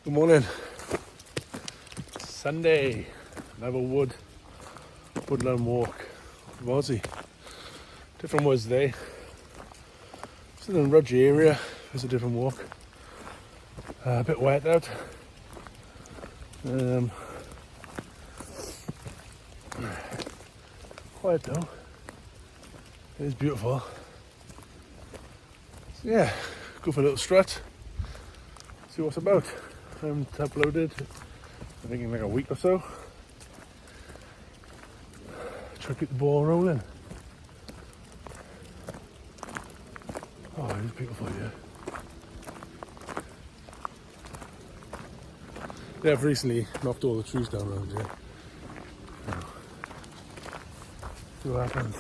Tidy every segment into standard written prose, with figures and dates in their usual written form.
Good morning. Sunday. Another woodland walk with Ozzy. Different woods today. Still in Rudgy area. It's a different walk. A bit wet out. Quiet though. It is beautiful. So yeah, go for a little strut. See what's about. I haven't uploaded, I think, in like a week or so. Try to keep the ball rolling. Oh, it's beautiful here. Yeah, I've recently knocked all the trees down around here. See what happens.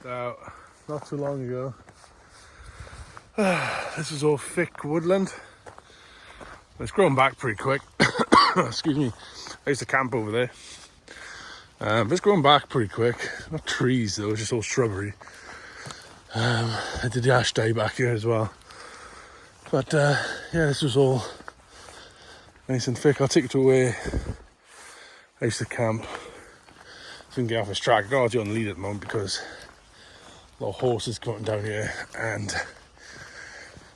Now, not too long ago, this was all thick woodland. It's grown back pretty quick. Excuse me. I used to camp over there. But it's grown back pretty quick. Not trees though, it's just all shrubbery. I did the ash day back here as well. But yeah, this was all nice and thick. I'll take you to where I used to camp. So we can get off this track. I got you on the lead at the moment because a lot of horses coming down here, and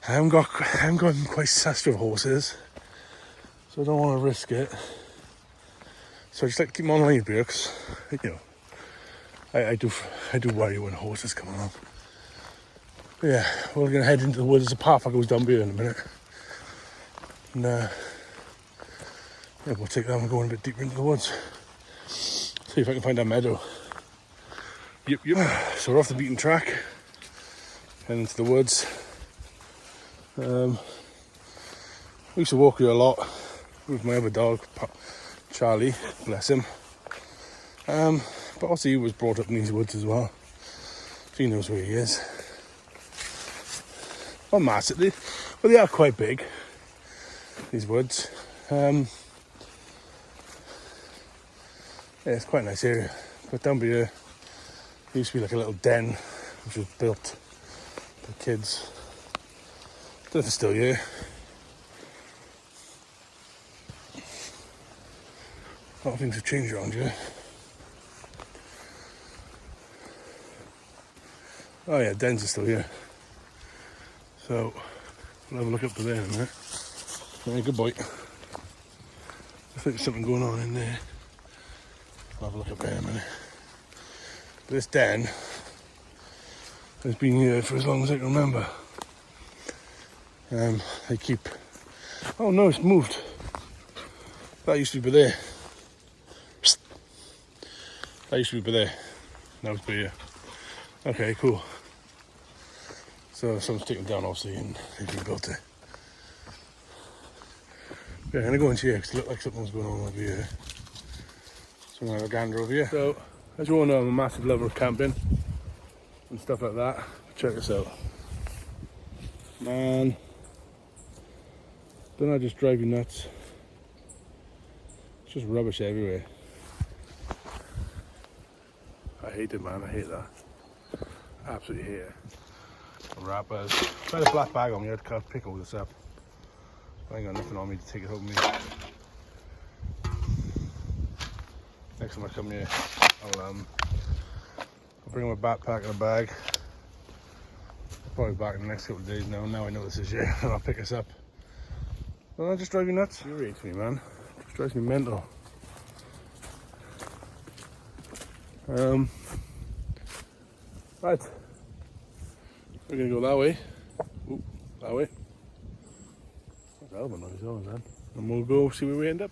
I haven't gotten quite sussed with horses, so I don't want to risk it. So I just like to keep them on line because, you know, I do worry when horses come along. But yeah, we're gonna head into the woods. There's a path that goes down here in a minute, and yeah, we'll take that and go a bit deeper into the woods. See if I can find that meadow. Yep. So we're off the beaten track, heading into the woods. We used to walk here a lot with my other dog, Charlie, bless him. But also he was brought up in these woods as well, so he knows where he is. Not massively, but they are quite big, these woods. Yeah, it's quite a nice area. But down here, there used to be like a little den which was built for kids. I don't know if it's still here. A lot of things have changed around here. Oh yeah, dens are still here. So we'll have a look up to there in a minute. Yeah, good boy. I think there's something going on in there. I'll have a look up there in a minute. But this den has been here for as long as I can remember. They keep... Oh no, it's moved. That used to be there. That used to be there. Now it's here. Okay, cool. So someone's taken it down, obviously, and they've rebuilt it. Yeah, I'm gonna go into here because it looked like something was going on over here. So I'm gonna have a gander over here. So, as you all know, I'm a massive lover of camping and stuff like that. Check this out. Man, don't I just drive you nuts? It's just rubbish everywhere. I hate it, man. I hate that. Absolutely hate it. Wrappers. If I had a black bag on me, I'd pick all this up. I ain't got nothing on me to take it home with me. Next time I come here, I'll bring my backpack and a bag. Probably back in the next couple of days now. Now I know this is here, and I'll pick us up. Well, I'll just drive you nuts. You irritates me, man. It just drives me mental. Right. We're gonna go that way. Ooh, that way. That's hell of a noise, isn't it? And we'll go see where we end up.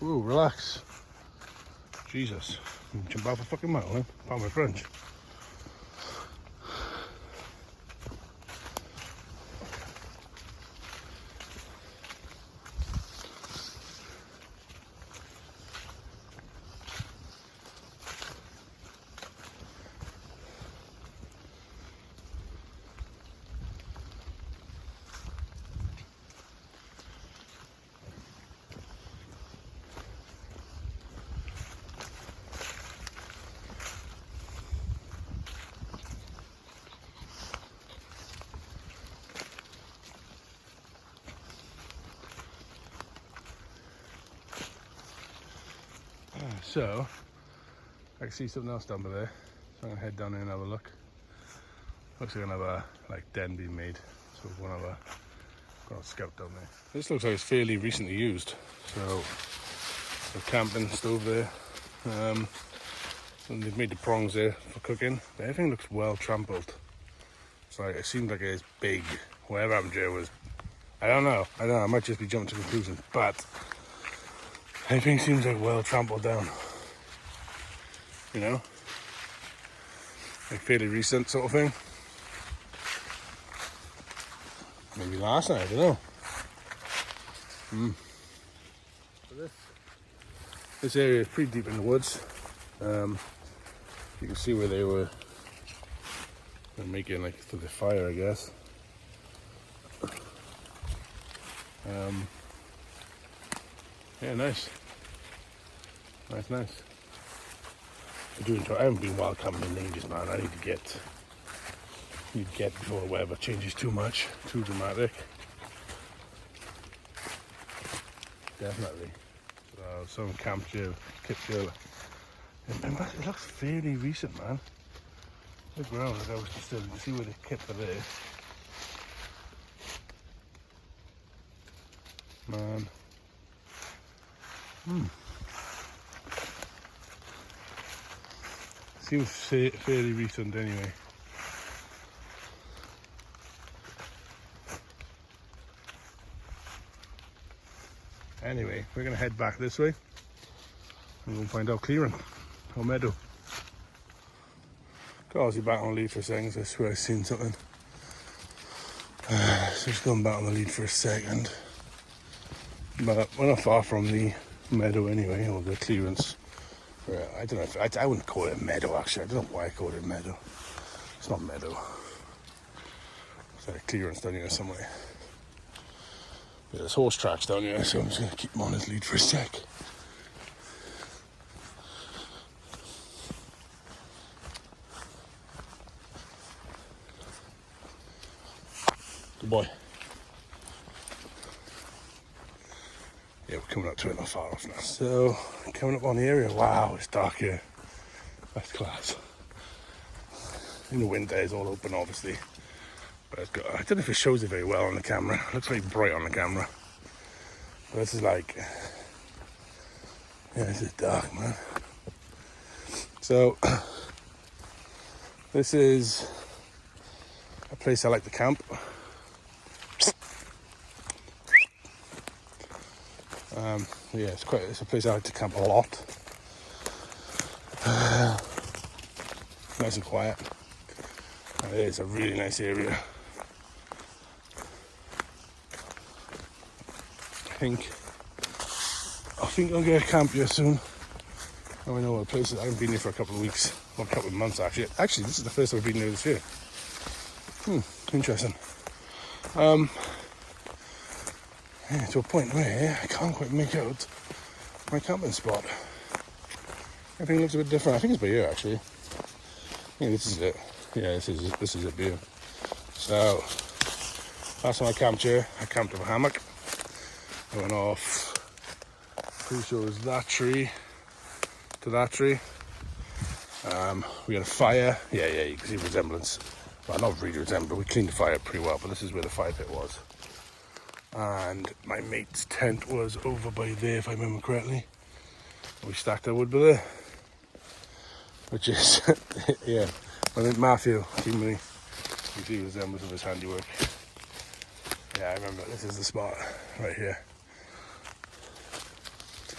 Ooh, relax. Jesus. Jump off a fucking mountain, eh? Pardon my French. So I can see something else down by there, so I'm gonna head down there and have a look. Looks like another den being made, so we're gonna scout down there. This looks like it's fairly recently used, so the camping stove there, and they've made the prongs there for cooking, but everything looks well trampled. So it seems like it's big. Whatever happened to it was, I don't know, I might just be jumping to conclusions, but everything seems like well trampled down, you know, like fairly recent sort of thing. Maybe last night, I don't know. So this area is pretty deep in the woods. You can see where they were making like for the fire, I guess. Yeah, nice. Nice. I do enjoy. I haven't been wild camping in ages, man. I need to get before the weather changes too much, too dramatic. Definitely. So some camp Jill, Kip Jill. Remember, it looks fairly recent, man. The ground, like I was still, you see where the kips are there. Man. Seems fairly recent anyway. Anyway, we're gonna head back this way and we'll find out clearing or meadow. Got Ozzy back on the lead for a second, so I swear I've seen something. So just going back on the lead for a second. But we're not far from the meadow anyway, or the clearance. I don't know if I wouldn't call it a meadow actually. I don't know why I call it a meadow. It's not meadow. It's like a clearance down here somewhere. Yeah, there's horse tracks down here, so I'm just gonna keep him on his lead for a sec. Good boy. Yeah, we're coming up to it, not far off now. So, coming up on the area. Wow, it's dark here. That's class. In the winter, it's all open, obviously. But it's got, I don't know if it shows it very well on the camera. It looks very bright on the camera. But this is like, yeah, this is dark, man. So, this is a place I like to camp. Yeah, it's a place I like to camp a lot. Nice and quiet. It is a really nice area. I think I'll get a camp here soon. I know what place is. I haven't been here for a couple of weeks, or a couple of months actually. Actually, this is the first time I've been here this year. Interesting. Yeah, to a point where I can't quite make out my camping spot. Everything looks a bit different. I think it's by here actually. Yeah, this is it. Yeah, this is it here. So last time I camped here, I camped with a hammock. I went off, pretty sure it was that tree to that tree. We had a fire. Yeah, you can see resemblance. Well, not really resemblance, we cleaned the fire pretty well, but this is where the fire pit was. And my mate's tent was over by there, if I remember correctly. We stacked our wood by there. Which is, yeah, my mate Matthew, you can see resemblance of his handiwork. Yeah, I remember, this is the spot right here.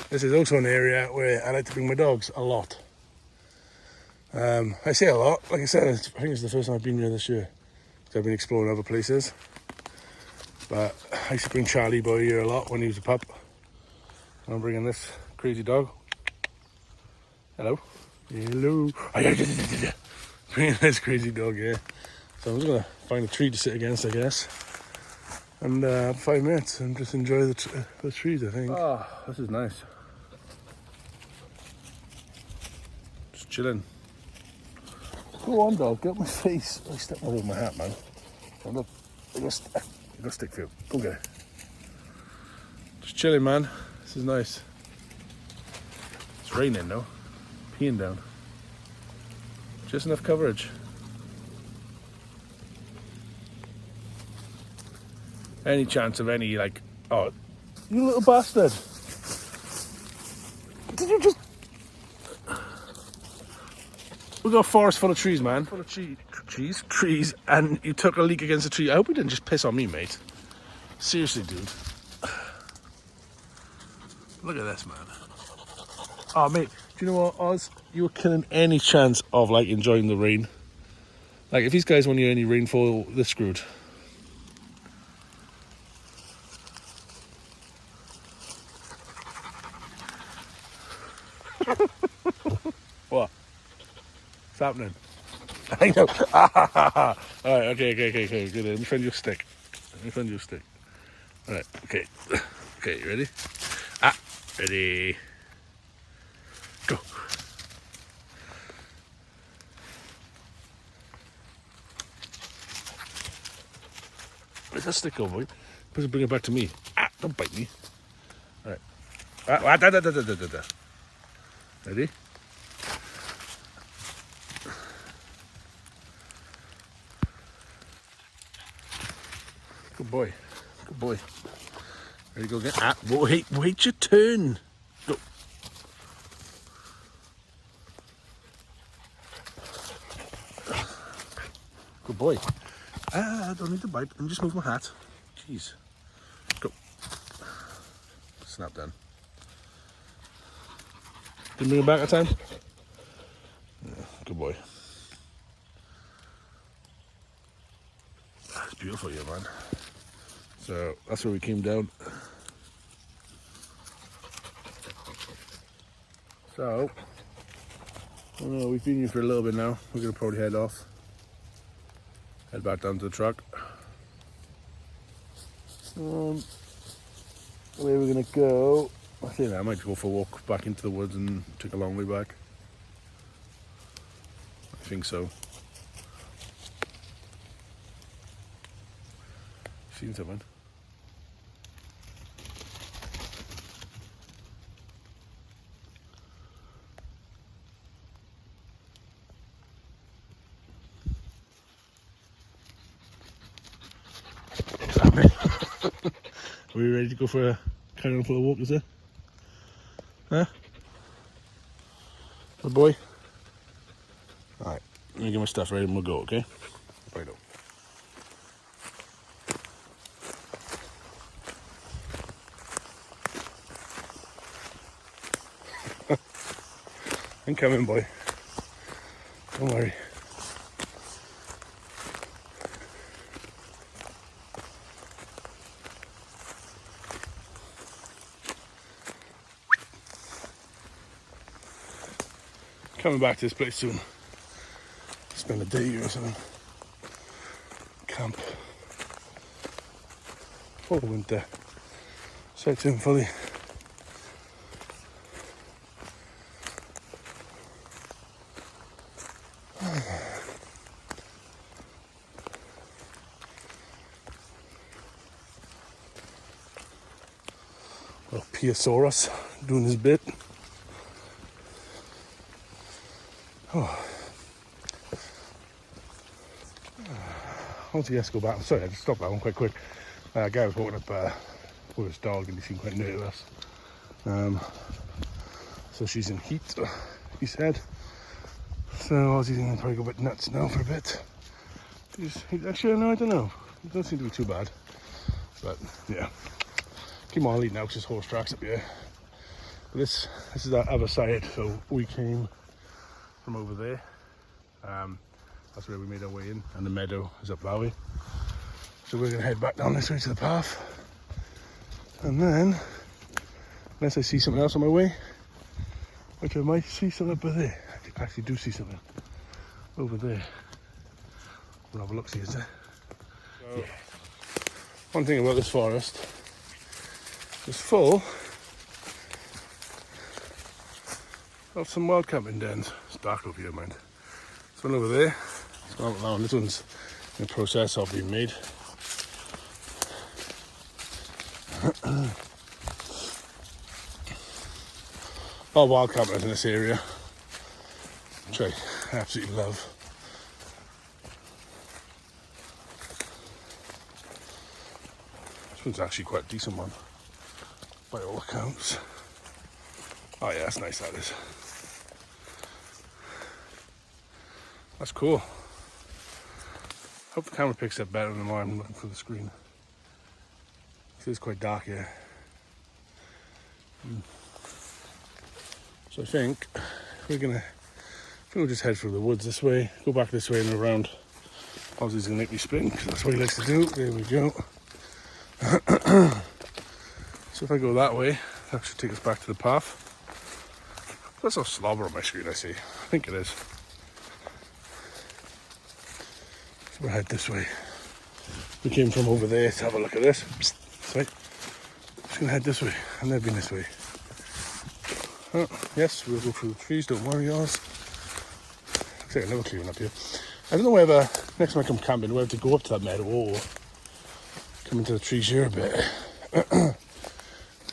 This is also an area where I like to bring my dogs a lot. I say a lot, like I said, I think it's the first time I've been here this year. So I've been exploring other places. But I used to bring Charlie boy here a lot when he was a pup. And I'm bringing this crazy dog. Hello. Hello. Bringing this crazy dog here. So I'm just going to find a tree to sit against, I guess. And 5 minutes and just enjoy the trees, I think. Oh, this is nice. Just chilling. Go on, dog. Get my face. I stepped all over my hat, man. Look, I got a stick for you. Go get it. Just chilling, man. This is nice. It's raining now. Peeing down. Just enough coverage. Any chance of any, like, oh, you little bastard. Did you just... We got a forest full of trees, man. Full of trees, and you took a leak against a tree. I hope you didn't just piss on me, mate. Seriously, dude. Look at this, man. Oh, mate, do you know what, Oz? You were killing any chance of, like, enjoying the rain. Like, if these guys want to hear any rainfall, they're screwed. What? What's happening? I know. Alright, okay, good. Let me find you a stick. Alright, okay. Okay, you ready? Ready. Go. Where's that stick go, boy? Please bring it back to me. Don't bite me. Alright. Ready? Good boy. Ready to go again? Wait your turn. Go. Good boy. I don't need to bite. Let me just move my hat. Jeez. Go. Snap down. Didn't bring it back at time? Yeah, good boy. It's beautiful here, man. So that's where we came down. So, we've been here for a little bit now. We're gonna probably head off. Head back down to the truck. Where we're gonna go? I think I might go for a walk back into the woods and take a long way back. I think so. Seen something? Are we ready to go for a carry on for the walk, is it? Huh? Good boy? Alright, let me get my stuff ready and we'll go, okay? Righto. I'm coming, boy. Don't worry. Coming back to this place soon. Spend a day here or something. Camp. For the winter. Sets in fully. Well, Piosaurus doing his bit. Ozzy has to go back. I'm sorry, I just stopped that one quite quick. A guy was walking up with his dog and he seemed quite nervous. So she's in heat, he said. So Ozzy's going to probably go a bit nuts now for a bit. Actually, no, I don't know. It doesn't seem to be too bad. But yeah, keep on leading now because there's horse tracks up here. But this is that other side. So we came from over there. That's where we made our way in, and the meadow is up that way. So we're going to head back down this way to the path. And then, unless I see something else on my way, which I might see something over there. I actually do see something over there. We'll have a look, see, is there? So, yeah. One thing about this forest, it's full of some wild camping dens. It's dark over here, mind. This one over there. This one's in the process of being made. All wild campers in this area, which I absolutely love. This one's actually quite a decent one, by all accounts. Oh yeah, that's nice, that is. That's cool. Hope the camera picks up better than I'm looking for the screen. It is quite dark here. So I think we'll just head through the woods this way, go back this way and around. Ozzy's gonna make me spin, because that's what he likes to do. There we go. So if I go that way, that should take us back to the path. That's a slobber on my screen, I see. I think it is. So we'll head this way. We came from over there to have a look at this. Sorry. Just gonna head this way. I've never been this way. Oh, yes, we'll go through the trees, don't worry, yours. Looks like another clearing up here. I don't know whether, next time I come camping, whether to go up to that meadow or come into the trees here a bit. I've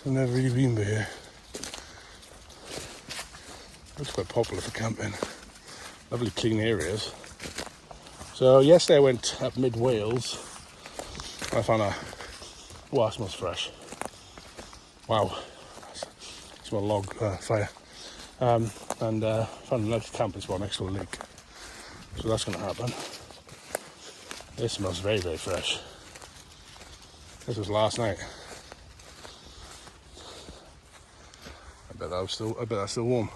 never really been here. Looks quite popular for camping. Lovely clean areas. So yesterday I went up mid Wales. I found wow, it smells fresh. Wow. I smell log fire. And found a nice camping spot next to a lake. So that's going to happen. This smells very, very fresh. This was last night. I bet that's still warm.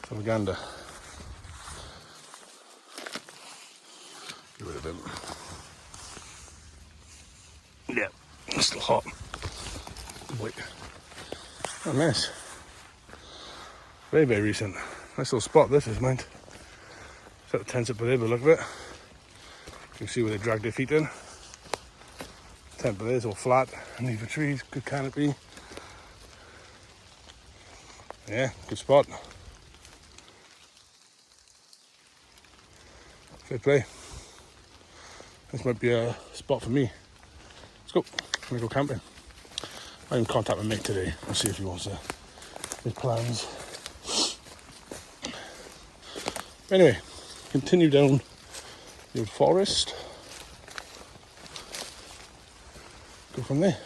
Some gander. Get rid of him. Yeah, it's still hot. Wait. Oh, nice. Very, very recent. Nice little spot this is, mind. Set the tents up there by the look of it. You can see where they dragged their feet in. Tent by there is all flat, underneath the trees, good canopy. Yeah, good spot. Fair play. This might be a spot for me. Let's go. I'm gonna go camping. I'm in contact with Mick today. I'll see if he wants to make plans. Anyway, continue down the old forest. Go from there.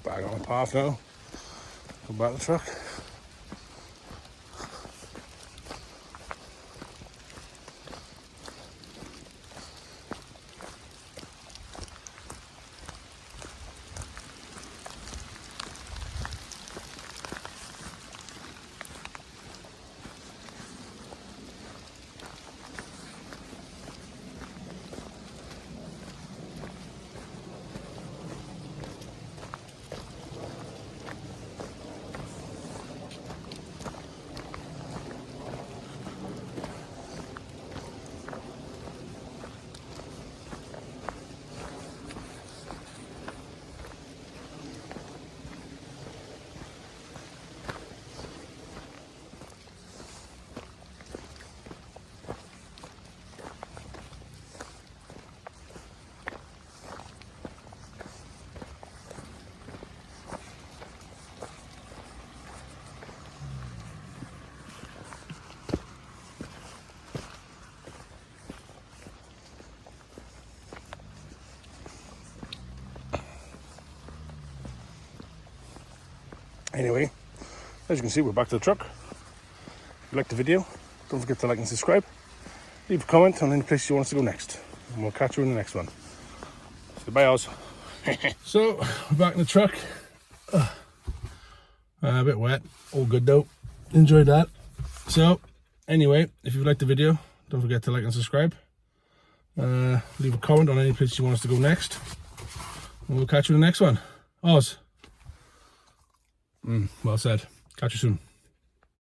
Back on the path now. Go back to the truck. Anyway, as you can see, we're back to the truck. If you liked the video, don't forget to like and subscribe. Leave a comment on any place you want us to go next, and we'll catch you in the next one. So bye, Oz. So we're back in the truck. A bit wet, all good though. Enjoyed that. So anyway, if you liked the video, don't forget to like and subscribe. Leave a comment on any place you want us to go next, and we'll catch you in the next one. Oz. Well said. Catch you soon.